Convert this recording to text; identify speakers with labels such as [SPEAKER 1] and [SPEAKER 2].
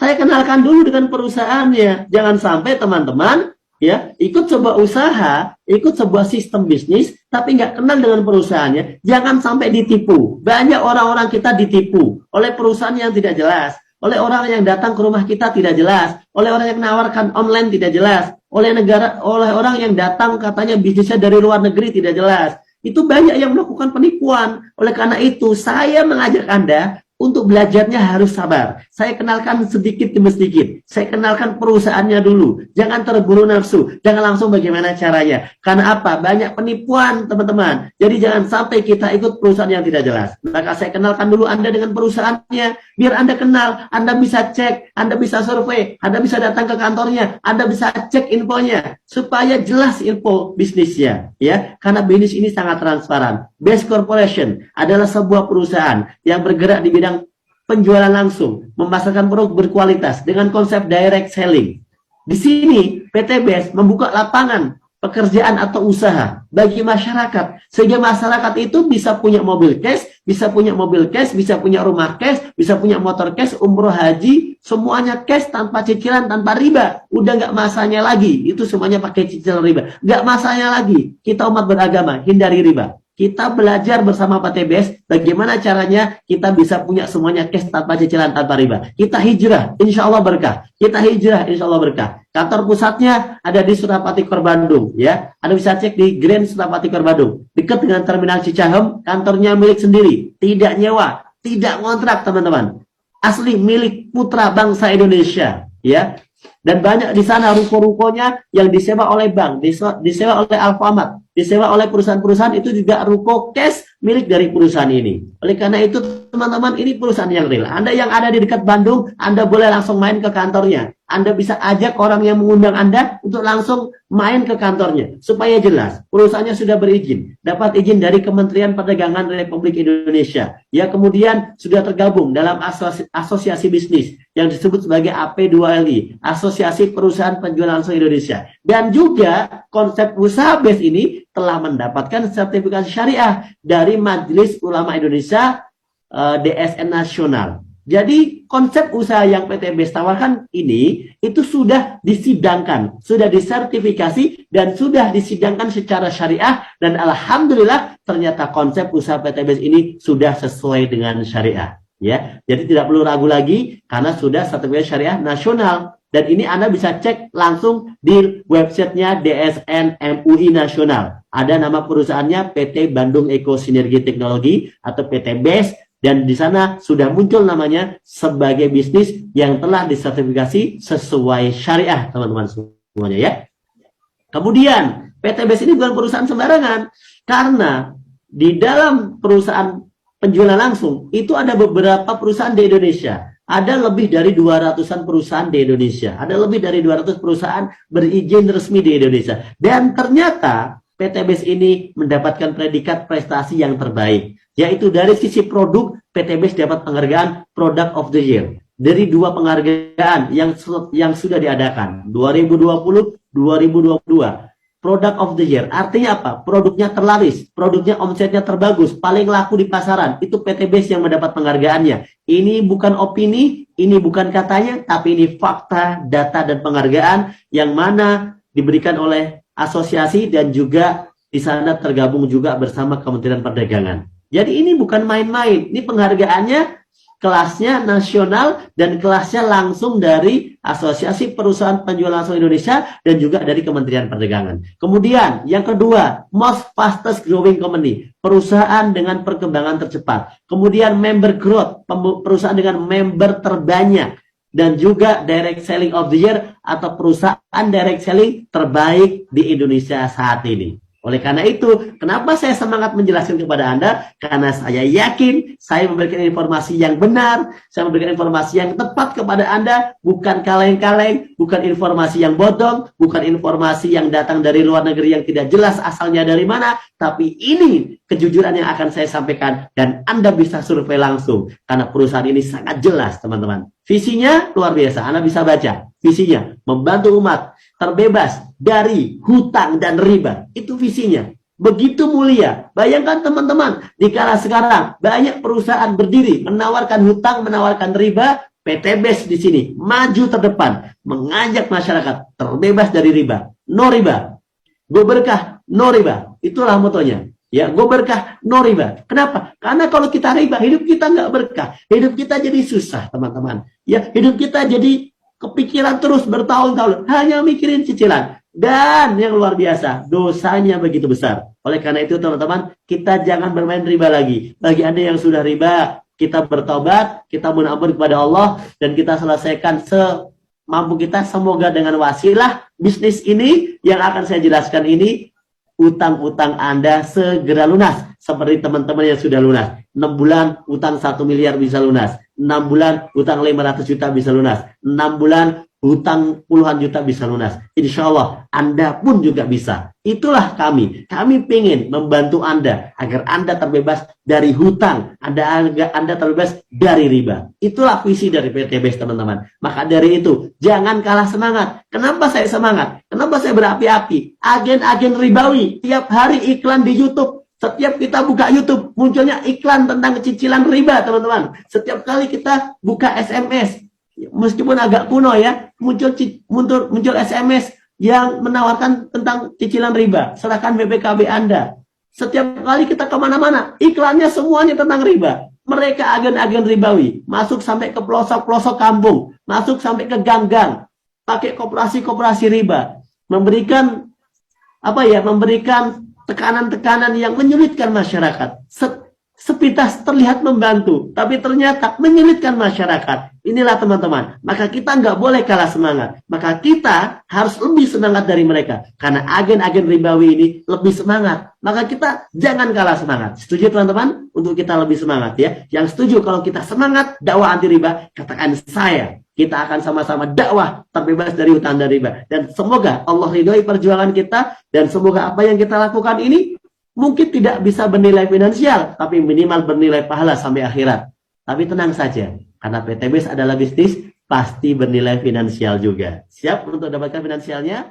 [SPEAKER 1] Saya kenalkan dulu dengan perusahaannya. Jangan sampai teman-teman ya ikut sebuah usaha, ikut sebuah sistem bisnis, tapi nggak kenal dengan perusahaannya. Jangan sampai ditipu. Banyak orang-orang kita ditipu oleh perusahaan yang tidak jelas, oleh orang yang datang ke rumah kita tidak jelas, oleh orang yang menawarkan online tidak jelas, oleh orang yang datang katanya bisnisnya dari luar negeri tidak jelas. Itu banyak yang melakukan penipuan. Oleh karena itu, saya mengajak Anda untuk belajarnya harus sabar. Saya kenalkan sedikit demi sedikit. Saya kenalkan perusahaannya dulu. Jangan terburu nafsu. Jangan langsung bagaimana caranya. Karena apa? Banyak penipuan, teman-teman. Jadi jangan sampai kita ikut perusahaan yang tidak jelas. Maka saya kenalkan dulu Anda dengan perusahaannya. Biar Anda kenal. Anda bisa cek. Anda bisa survei. Anda bisa datang ke kantornya. Anda bisa cek infonya. Supaya jelas info bisnisnya. Ya, karena bisnis ini sangat transparan. Best Corporation adalah sebuah perusahaan yang bergerak di bidang penjualan langsung, memasarkan produk berkualitas dengan konsep direct selling. Di sini PT BEST membuka lapangan pekerjaan atau usaha bagi masyarakat, sehingga masyarakat itu bisa punya mobil cash, bisa punya rumah cash, bisa punya motor cash, umroh haji, semuanya cash tanpa cicilan, tanpa riba. Udah nggak masanya lagi, itu semuanya pakai cicilan riba. Nggak masanya lagi, kita umat beragama, hindari riba. Kita belajar bersama PT BEST bagaimana caranya kita bisa punya semuanya cash tanpa cicilan, tanpa riba. Kita hijrah, insya Allah berkah. Kita hijrah, insya Allah berkah. Kantor pusatnya ada di Surapati Kor Bandung, ya. Anda bisa cek di Grand Surapati Kor Bandung, dekat dengan Terminal Cicahem. Kantornya milik sendiri, tidak nyewa, tidak ngontrak, teman-teman. Asli milik putra bangsa Indonesia, ya. Dan banyak di sana ruko-rukonya yang disewa oleh bank, disewa oleh Alfamart, disewa oleh perusahaan-perusahaan, itu juga ruko cash milik dari perusahaan ini. Oleh karena itu, teman-teman, ini perusahaan yang real. Anda yang ada di dekat Bandung, Anda boleh langsung main ke kantornya. Anda bisa ajak orang yang mengundang Anda untuk langsung main ke kantornya. Supaya jelas, perusahaannya sudah berizin. Dapat izin dari Kementerian Perdagangan Republik Indonesia. Ya, kemudian sudah tergabung dalam asosiasi bisnis yang disebut sebagai AP2LI. Asosiasi Perusahaan Penjualan Langsung Indonesia. Dan juga konsep usaha BEST ini telah mendapatkan sertifikasi syariah dari Majelis Ulama Indonesia, DSN Nasional. Jadi konsep usaha yang PT BEST tawarkan ini itu sudah disidangkan, sudah disertifikasi, dan sudah disidangkan secara syariah, dan alhamdulillah ternyata konsep usaha PT BEST ini sudah sesuai dengan syariah. Ya, jadi tidak perlu ragu lagi karena sudah sertifikasi syariah nasional. Dan ini Anda bisa cek langsung di websitenya DSN MUI Nasional. Ada nama perusahaannya PT Bandung Eko Sinergi Teknologi atau PT BEST. Dan di sana sudah muncul namanya sebagai bisnis yang telah disertifikasi sesuai syariah, teman-teman semuanya, ya. Kemudian PT BEST ini bukan perusahaan sembarangan, karena di dalam perusahaan penjualan langsung itu ada beberapa perusahaan di Indonesia. Ada lebih dari 200-an perusahaan di Indonesia. Ada lebih dari 200 perusahaan berizin resmi di Indonesia. Dan ternyata PT BEST ini mendapatkan predikat prestasi yang terbaik. Yaitu dari sisi produk, PT BEST dapat penghargaan Product of the Year. Dari dua penghargaan yang sudah diadakan. 2020, 2022. Product of the Year. Artinya apa? Produknya terlaris, produknya omsetnya terbagus, paling laku di pasaran. Itu PT BEST yang mendapat penghargaannya. Ini bukan opini, ini bukan katanya, tapi ini fakta, data, dan penghargaan yang mana diberikan oleh asosiasi dan juga di sana tergabung juga bersama Kementerian Perdagangan. Jadi ini bukan main-main. Ini penghargaannya kelasnya nasional dan kelasnya langsung dari Asosiasi Perusahaan Penjualan Langsung Indonesia dan juga dari Kementerian Perdagangan. Kemudian yang kedua, most fastest growing company, perusahaan dengan perkembangan tercepat. Kemudian member growth, perusahaan dengan member terbanyak. Dan juga direct selling of the year atau perusahaan direct selling terbaik di Indonesia saat ini. Oleh karena itu, kenapa saya semangat menjelaskan kepada Anda? Karena saya yakin saya memberikan informasi yang benar, saya memberikan informasi yang tepat kepada Anda, bukan kaleng-kaleng, bukan informasi yang bodong, bukan informasi yang datang dari luar negeri yang tidak jelas asalnya dari mana, tapi ini kejujuran yang akan saya sampaikan dan Anda bisa survei langsung karena perusahaan ini sangat jelas, teman-teman. Visinya luar biasa, Anda bisa baca. Visinya membantu umat terbebas dari hutang dan riba. Itu visinya. Begitu mulia. Bayangkan teman-teman, di kala sekarang banyak perusahaan berdiri menawarkan hutang, menawarkan riba. PTBS di sini maju terdepan, mengajak masyarakat terbebas dari riba, no riba, go berkah, no riba. Itulah motonya. Ya, go berkah, no riba. Kenapa? Karena kalau kita riba, hidup kita nggak berkah, hidup kita jadi susah, teman-teman. Ya, hidup kita jadi kepikiran terus bertahun-tahun, hanya mikirin cicilan. Dan yang luar biasa, dosanya begitu besar. Oleh karena itu, teman-teman, kita jangan bermain riba lagi. Bagi Anda yang sudah riba, kita bertobat, kita mohon ampun kepada Allah, dan kita selesaikan semampu kita. Semoga dengan wasilah bisnis ini yang akan saya jelaskan ini, utang-utang Anda segera lunas. Seperti teman-teman yang sudah lunas. 6 bulan utang 1 miliar bisa lunas. 6 bulan utang 500 juta bisa lunas. 6 bulan hutang puluhan juta bisa lunas. Insya Allah Anda pun juga bisa. Itulah kami. Kami ingin membantu Anda agar Anda terbebas dari hutang. Anda terbebas dari riba. Itulah visi dari PTBS, teman-teman. Maka dari itu, jangan kalah semangat. Kenapa saya semangat? Kenapa saya berapi-api? Agen-agen ribawi. Tiap hari iklan di YouTube. Setiap kita buka YouTube, munculnya iklan tentang cicilan riba, teman-teman. Setiap kali kita buka SMS, meskipun agak kuno ya, muncul SMS yang menawarkan tentang cicilan riba. Serahkan BPKB Anda. Setiap kali kita kemana-mana, iklannya semuanya tentang riba. Mereka agen-agen ribawi, masuk sampai ke pelosok-pelosok kampung, masuk sampai ke gang-gang, pakai koperasi-koperasi riba, memberikan tekanan-tekanan yang menyulitkan masyarakat. Sepintas terlihat membantu, tapi ternyata menyulitkan masyarakat. Inilah teman-teman, maka kita nggak boleh kalah semangat. Maka kita harus lebih semangat dari mereka. Karena agen-agen ribawi ini lebih semangat. Maka kita jangan kalah semangat. Setuju teman-teman? Untuk kita lebih semangat ya. Yang setuju kalau kita semangat dakwah anti riba, katakan saya. Kita akan sama-sama dakwah terbebas dari hutang dan riba. Dan semoga Allah ridhoi perjuangan kita. Dan semoga apa yang kita lakukan ini mungkin tidak bisa bernilai finansial, tapi minimal bernilai pahala sampai akhirat. Tapi tenang saja, karena PTBS adalah bisnis, pasti bernilai finansial juga. Siap untuk dapatkan finansialnya?